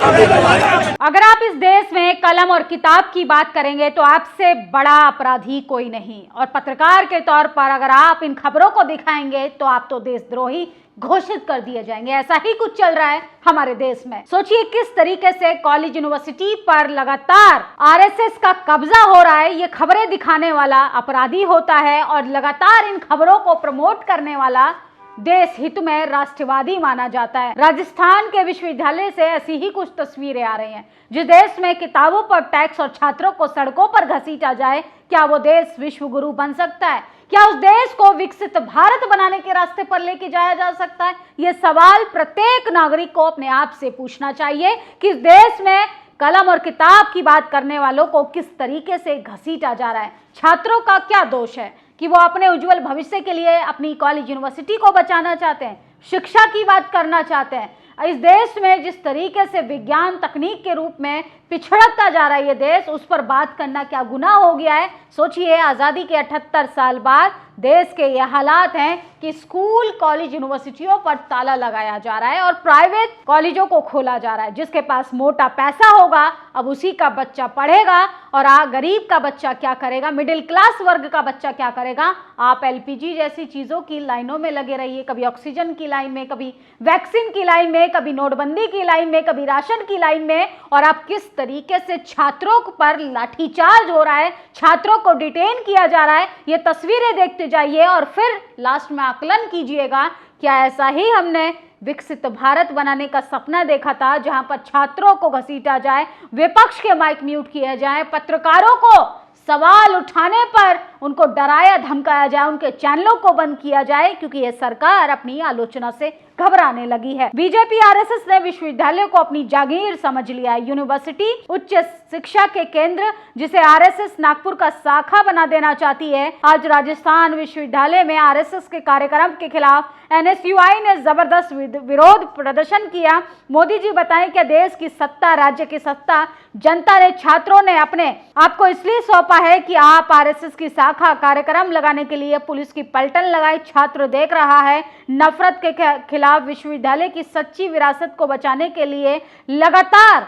अगर आप इस देश में कलम और किताब की बात करेंगे तो आपसे बड़ा अपराधी कोई नहीं, और पत्रकार के तौर पर अगर आप इन खबरों को दिखाएंगे तो आप तो देशद्रोही घोषित कर दिए जाएंगे। ऐसा ही कुछ चल रहा है हमारे देश में। सोचिए किस तरीके से कॉलेज यूनिवर्सिटी पर लगातार आरएसएस का कब्जा हो रहा है। ये खबरें दिखाने वाला अपराधी होता है और लगातार इन खबरों को प्रमोट करने वाला देश हित में राष्ट्रवादी माना जाता है। राजस्थान के विश्वविद्यालय से ऐसी ही कुछ तस्वीरें आ रही हैं। जिस देश में किताबों पर टैक्स और छात्रों को सड़कों पर घसीटा जाए, क्या वो देश विश्व गुरु बन सकता है? क्या उस देश को विकसित भारत बनाने के रास्ते पर लेके जाया जा सकता है? ये सवाल प्रत्येक नागरिक को अपने आप से पूछना चाहिए कि इस देश में कलम और किताब की बात करने वालों को किस तरीके से घसीटा जा रहा है। छात्रों का क्या दोष है कि वो अपने उज्जवल भविष्य के लिए अपनी कॉलेज यूनिवर्सिटी को बचाना चाहते हैं, शिक्षा की बात करना चाहते हैं। इस देश में जिस तरीके से विज्ञान तकनीक के रूप में पिछड़ता जा रहा है ये देश, उस पर बात करना क्या गुनाह हो गया है? सोचिए, आज़ादी के 78 साल बाद देश के ये हालात हैं कि स्कूल कॉलेज यूनिवर्सिटियों पर ताला लगाया जा रहा है और प्राइवेट कॉलेजों को खोला जा रहा है। जिसके पास मोटा पैसा होगा अब उसी का बच्चा पढ़ेगा, और गरीब का बच्चा क्या करेगा, मिडिल क्लास वर्ग का बच्चा क्या करेगा? आप एलपीजी जैसी चीज़ों की लाइनों में लगे रहिए, कभी ऑक्सीजन की लाइन में, कभी वैक्सीन की लाइन में, कभी नोटबंदी की लाइन में, कभी राशन की लाइन में, और आप किस तरीके से छात्रों पर लाठीचार्ज हो रहा है, छात्रों को डिटेन किया जा रहा है, ये तस्वीरें देखते जाइए और फिर लास्ट में आकलन कीजिएगा। क्या ऐसा ही हमने विकसित भारत बनाने का सपना देखा था, जहां पर छात्रों को घसीटा जाए, विपक्ष के माइक म्यूट किए जाए, पत्रकारों को सवाल उठाने पर उनको डराया धमकाया जाए, उनके चैनलों को बंद किया जाए, क्योंकि ये सरकार अपनी आलोचना से घबराने लगी है। बीजेपी आरएसएस ने विश्वविद्यालय को अपनी जागीर समझ लिया है। यूनिवर्सिटी उच्च शिक्षा के केंद्र, जिसे आरएसएस नागपुर का शाखा बना देना चाहती है। आज राजस्थान विश्वविद्यालय में आरएसएस के कार्यक्रम के खिलाफ एनएसयूआई ने जबरदस्त विरोध प्रदर्शन किया। मोदी जी बताएं, क्या देश की सत्ता, राज्य की सत्ता जनता ने, छात्रों ने अपने आपको इसलिए सौंपा है कि आप आरएसएस की शाखा कार्यक्रम लगाने के लिए पुलिस की पलटन लगाई। छात्र देख रहा है, नफरत के खिलाफ विश्वविद्यालय की सच्ची विरासत को बचाने के लिए लगातार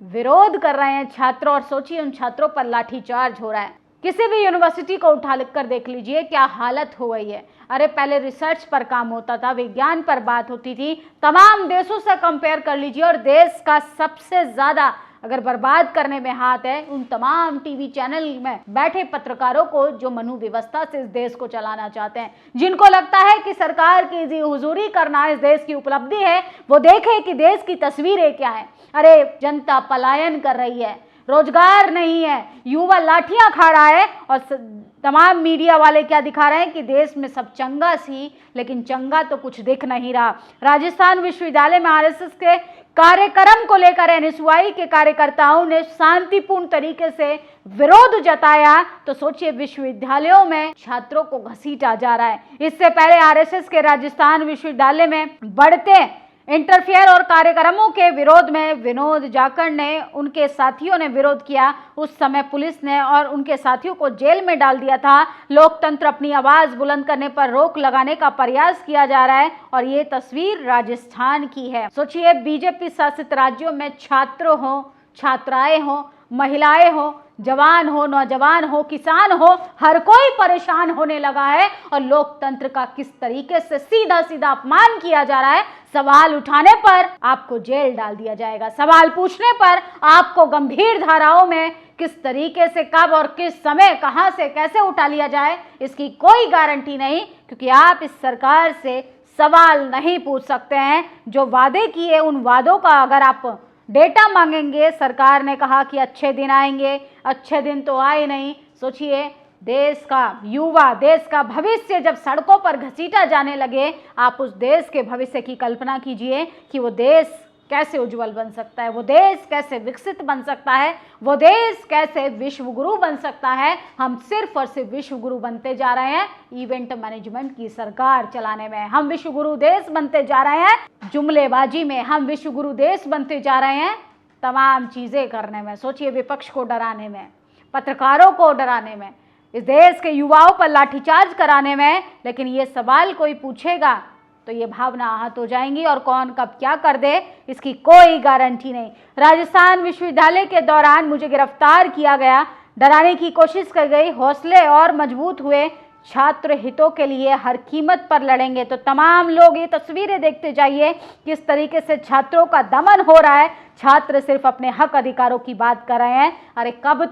विरोध कर रहे हैं छात्र। और सोचिए, उन छात्रों पर लाठीचार्ज हो रहा है। किसी भी यूनिवर्सिटी को उठा कर देख लीजिए क्या हालत हो गई है। अरे पहले रिसर्च पर काम होता था, विज्ञान पर बात होती थी, तमाम देशों से कंपेयर कर लीजिए, और देश का सबसे ज्यादा अगर बर्बाद करने में हाथ है उन तमाम टीवी चैनल में बैठे पत्रकारों को, जो मनु व्यवस्था से इस देश को चलाना चाहते हैं। जिनको लगता है कि सरकार की जी हुजूरी करना इस देश की उपलब्धि है, वो देखे कि देश की तस्वीरें क्या है। अरे जनता पलायन कर रही है, रोजगार नहीं है, युवा लाठियां खा रहा है, और तमाम मीडिया वाले क्या दिखा रहे हैं कि देश में सब चंगा सी, लेकिन चंगा तो कुछ दिख नहीं रहा। राजस्थान विश्वविद्यालय में आरएसएस के कार्यक्रम को लेकर एनएसयूआई के कार्यकर्ताओं ने शांतिपूर्ण तरीके से विरोध जताया, तो सोचिए विश्वविद्यालयों में छात्रों को घसीटा जा रहा है। इससे पहले आरएसएस के राजस्थान विश्वविद्यालय में बढ़ते इंटरफेयर और कार्यक्रमों के विरोध में विनोद जाखड़ ने, उनके साथियों ने विरोध किया। उस समय पुलिस ने और उनके साथियों को जेल में डाल दिया था। लोकतंत्र अपनी आवाज बुलंद करने पर रोक लगाने का प्रयास किया जा रहा है, और ये तस्वीर राजस्थान की है। सोचिए, बीजेपी शासित राज्यों में छात्र हो, छात्राएं हो, महिलाएं हो, जवान हो, नौजवान हो, किसान हो, हर कोई परेशान होने लगा है, और लोकतंत्र का किस तरीके से सीधा सीधा अपमान किया जा रहा है। सवाल उठाने पर आपको जेल डाल दिया जाएगा, सवाल पूछने पर आपको गंभीर धाराओं में किस तरीके से, कब और किस समय, कहां से, कैसे उठा लिया जाए, इसकी कोई गारंटी नहीं, क्योंकि आप इस सरकार से सवाल नहीं पूछ सकते हैं। जो वादे किए उन वादों का अगर आप डेटा मांगेंगे, सरकार ने कहा कि अच्छे दिन आएंगे, अच्छे दिन तो आए नहीं। सोचिए, देश का युवा, देश का भविष्य जब सड़कों पर घसीटा जाने लगे, आप उस देश के भविष्य की कल्पना कीजिए कि वो देश कैसे उज्जवल बन सकता है, वो देश कैसे विकसित बन सकता है, वो देश कैसे विश्व गुरु बन सकता है। हम सिर्फ और सिर्फ विश्व गुरु बनते जा रहे हैं इवेंट मैनेजमेंट की सरकार चलाने में। हम विश्व गुरु देश बनते जा रहे हैं जुमलेबाजी में, हम विश्व गुरु देश बनते जा रहे हैं तमाम चीजें करने में। सोचिए, विपक्ष को डराने में, पत्रकारों को डराने में, इस देश के युवाओं पर लाठीचार्ज कराने में। लेकिन ये सवाल कोई पूछेगा तो ये भावना आहत हो जाएंगी और कौन कब क्या कर दे इसकी कोई गारंटी नहीं। राजस्थान विश्वविद्यालय के दौरान मुझे गिरफ्तार किया गया, डराने की कोशिश कर गई, हौसले और मजबूत हुए, छात्र हितों के लिए हर कीमत पर लड़ेंगे। तो तमाम लोग ये तस्वीरें देखते जाइए किस तरीके से छात्रों का दमन हो रहा है। छात्र सिर्फ अपने हक अधिकारों की बात कर रहे हैं। अरे कब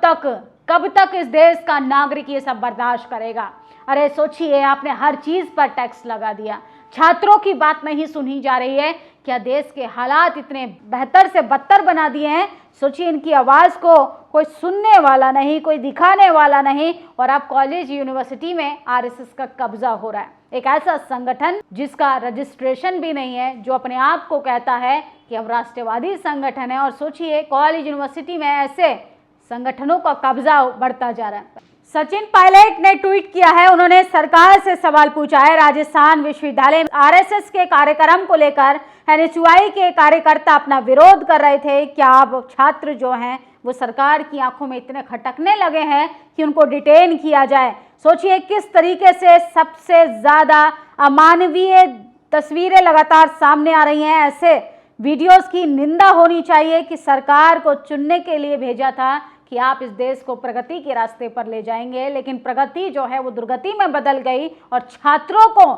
तक इस देश का नागरिक ये सब बर्दाश्त करेगा? अरे सोचिए, आपने हर चीज पर टैक्स लगा दिया, छात्रों की बात नहीं सुनी जा रही है। क्या देश के हालात इतने बेहतर से बदतर बना दिए हैं? सोचिए, इनकी आवाज को कोई सुनने वाला नहीं, कोई दिखाने वाला नहीं, और अब कॉलेज यूनिवर्सिटी में आरएसएस का कब्जा हो रहा है। एक ऐसा संगठन जिसका रजिस्ट्रेशन भी नहीं है, जो अपने आप को कहता है कि हम राष्ट्रवादी संगठन है, और सोचिए कॉलेज यूनिवर्सिटी में ऐसे संगठनों का कब्जा बढ़ता जा रहा है। सचिन पायलट ने ट्वीट किया है, उन्होंने सरकार से सवाल पूछा है। राजस्थान विश्वविद्यालय आरएसएस के कार्यक्रम को लेकर एनएसयूआई के कार्यकर्ता अपना विरोध कर रहे थे। क्या अब छात्र जो हैं वो सरकार की आंखों में इतने खटकने लगे हैं कि उनको डिटेन किया जाए? सोचिए किस तरीके से सबसे ज्यादा अमानवीय तस्वीरें लगातार सामने आ रही हैं। ऐसे वीडियोस की निंदा होनी चाहिए कि सरकार को चुनने के लिए भेजा था कि आप इस देश को प्रगति के रास्ते पर ले जाएंगे, लेकिन प्रगति जो है वो दुर्गति में बदल गई। और छात्रों को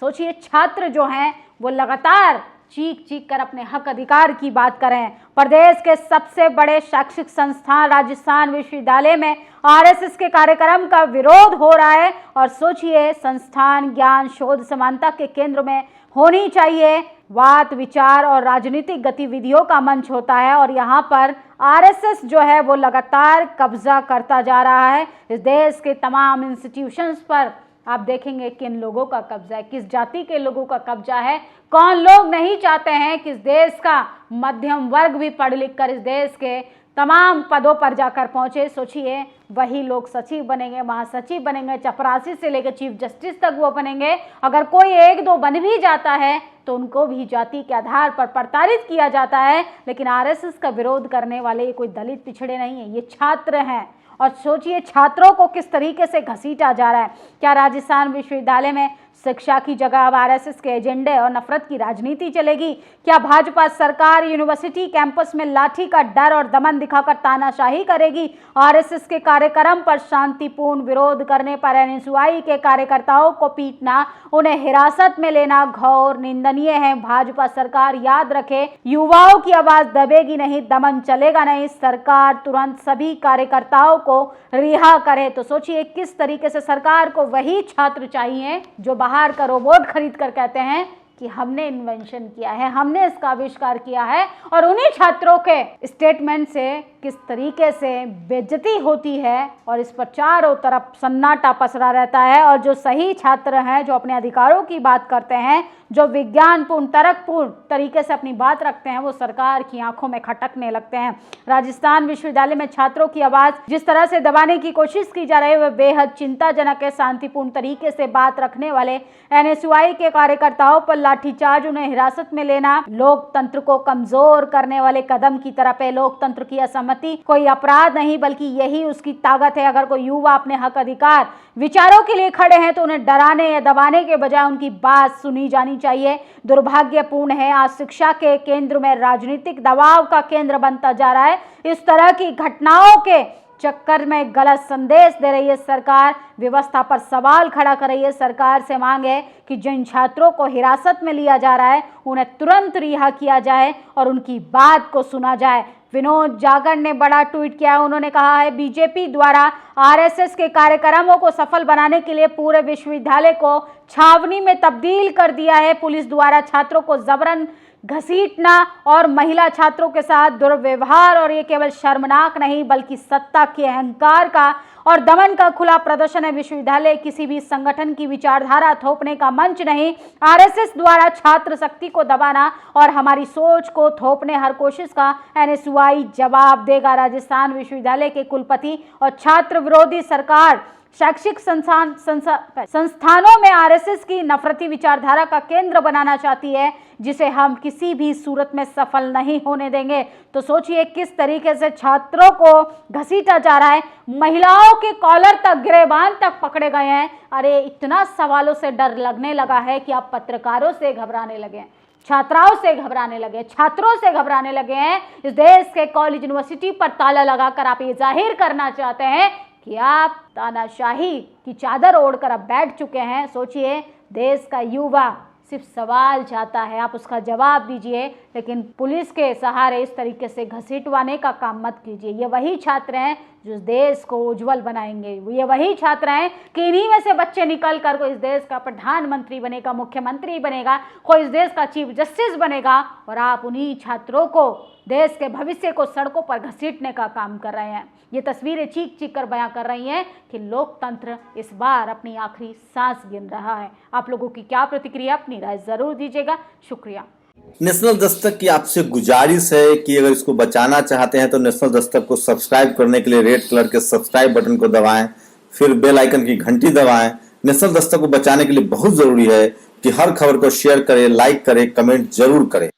सोचिए, छात्र जो हैं वो लगातार चीख चीख कर अपने हक अधिकार की बात करें। प्रदेश के सबसे बड़े शैक्षिक संस्थान राजस्थान विश्वविद्यालय में आरएसएस के कार्यक्रम का विरोध हो रहा है। और सोचिए, संस्थान ज्ञान शोध समानता के केंद्र में होनी चाहिए, वाद विचार और राजनीतिक गतिविधियों का मंच होता है, और यहाँ पर आरएसएस जो है वो लगातार कब्जा करता जा रहा है। इस देश के तमाम इंस्टीट्यूशंस पर आप देखेंगे किन लोगों का कब्जा है, किस जाति के लोगों का कब्जा है। कौन लोग नहीं चाहते हैं कि इस देश का मध्यम वर्ग भी पढ़ लिख कर इस देश के तमाम पदों पर जाकर पहुंचे? सोचिए, वही लोग सचिव बनेंगे, महासचिव बनेंगे, चपरासी से लेकर चीफ जस्टिस तक वो बनेंगे। अगर कोई एक दो बन भी जाता है तो उनको भी जाति के आधार पर प्रताड़ित किया जाता है। लेकिन आरएसएस का विरोध करने वाले कोई दलित पिछड़े नहीं है, ये छात्र हैं। और सोचिए, छात्रों को किस तरीके से घसीटा जा रहा है। क्या राजस्थान विश्वविद्यालय में शिक्षा की जगह अब आरएसएस के एजेंडे और नफरत की राजनीति चलेगी? क्या भाजपा सरकार यूनिवर्सिटी कैंपस में लाठी का डर और दमन दिखाकर तानाशाही करेगी? आरएसएस के कार्यक्रम पर शांतिपूर्ण विरोध करने पर एनएसयूआई के कार्यकर्ताओं को पीटना, उन्हें हिरासत में लेना घोर निंदनीय है। भाजपा सरकार याद रखे, युवाओं की आवाज दबेगी नहीं, दमन चलेगा नहीं। सरकार तुरंत सभी कार्यकर्ताओं को रिहा करे। तो सोचिए किस तरीके से सरकार को वही छात्र चाहिए जो बाहर का रोबोट खरीद कर कहते हैं कि हमने इन्वेंशन किया है, हमने इसका आविष्कार किया है, और उन्हीं छात्रों के स्टेटमेंट से किस तरीके से बेइज्जती होती है और इस पर चारों तरफ सन्नाटा पसरा रहता है। और जो सही छात्र हैं, जो अपने अधिकारों की बात करते हैं, जो विज्ञानपूर्ण तर्कपूर्ण तरीके से अपनी बात रखते हैं, वो सरकार की आंखों में खटकने लगते हैं। राजस्थान विश्वविद्यालय में छात्रों की आवाज जिस तरह से दबाने की कोशिश की जा रही है वह बेहद चिंताजनक है। शांतिपूर्ण तरीके से बात रखने वाले एनएसयूआई के कार्यकर्ताओं पर लाठीचार्ज, उन्हें हिरासत में लेना लोकतंत्र को कमजोर करने वाले कदम की तरफ है। लोकतंत्र की असहमति कोई अपराध नहीं, बल्कि यही उसकी ताकत है। अगर कोई युवा अपने हक अधिकार विचारों के लिए खड़े हैं तो उन्हें डराने या दबाने के बजाय उनकी बात सुनी जानी चाहिए। दुर्भाग्यपूर्ण है, आज शिक्षा के केंद्र में राजनीतिक दबाव का केंद्र बनता जा रहा है। इस तरह की घटनाओं के चक्कर में गलत संदेश दे रही है सरकार, व्यवस्था पर सवाल खड़ा कर रही है। सरकार से मांग है कि जिन छात्रों को हिरासत में लिया जा रहा है उन्हें तुरंत रिहा किया जाए और उनकी बात को सुना जाए। विनोद जागर ने बड़ा ट्वीट किया, उन्होंने कहा है बीजेपी द्वारा आरएसएस के कार्यक्रमों को सफल बनाने के लिए पूरे विश्वविद्यालय को छावनी में तब्दील कर दिया है। पुलिस द्वारा छात्रों को जबरन घसीटना और महिला छात्रों के साथ दुर्व्यवहार, और ये केवल शर्मनाक नहीं बल्कि सत्ता के अहंकार का और दमन का खुला प्रदर्शन है। विश्वविद्यालय किसी भी संगठन की विचारधारा थोपने का मंच नहीं। आरएसएस द्वारा छात्र शक्ति को दबाना और हमारी सोच को थोपने हर कोशिश का एनएसयूआई जवाब देगा। राजस्थान विश्वविद्यालय के कुलपति और छात्र विरोधी सरकार शैक्षिक संस्थानों में आरएसएस की नफरती विचारधारा का केंद्र बनाना चाहती है, जिसे हम किसी भी सूरत में सफल नहीं होने देंगे। तो सोचिए किस तरीके से छात्रों को घसीटा जा रहा है, महिलाओं के कॉलर तक, गिरेबान तक पकड़े गए हैं। अरे इतना सवालों से डर लगने लगा है कि आप पत्रकारों से घबराने लगे हैं, छात्राओं से घबराने लगे, छात्रों से घबराने लगे हैं। इस देश के कॉलेज यूनिवर्सिटी पर ताला लगाकर आप ये जाहिर करना चाहते हैं कि आप तानाशाही की चादर ओढ़कर अब बैठ चुके हैं। सोचिए देश का युवा सिर्फ सवाल चाहता है, आप उसका जवाब दीजिए, लेकिन पुलिस के सहारे इस तरीके से घसीटवाने का काम मत कीजिए। ये वही छात्र हैं जो इस देश को उज्जवल बनाएंगे, ये वही छात्र हैं कि इन्हीं में से बच्चे निकल कर कोई इस देश का प्रधानमंत्री बनेगा, मुख्यमंत्री बनेगा, कोई इस देश का चीफ जस्टिस बनेगा, और आप उन्हीं छात्रों को, देश के भविष्य को सड़कों पर घसीटने का काम कर रहे हैं। ये तस्वीरें चीख चीख कर बयां कर रही हैं कि लोकतंत्र इस बार अपनी आखिरी सांस गिन रहा है। आप लोगों की क्या प्रतिक्रिया, अपनी राय जरूर दीजिएगा। शुक्रिया। नेशनल दस्तक की आपसे गुजारिश है कि अगर इसको बचाना चाहते हैं तो नेशनल दस्तक को सब्सक्राइब करने के लिए रेड कलर के सब्सक्राइब बटन को दबाएं, फिर बेल आइकन की घंटी दबाएं। नेशनल दस्तक को बचाने के लिए बहुत जरूरी है कि हर खबर को शेयर करें, लाइक करें, कमेंट जरूर करें।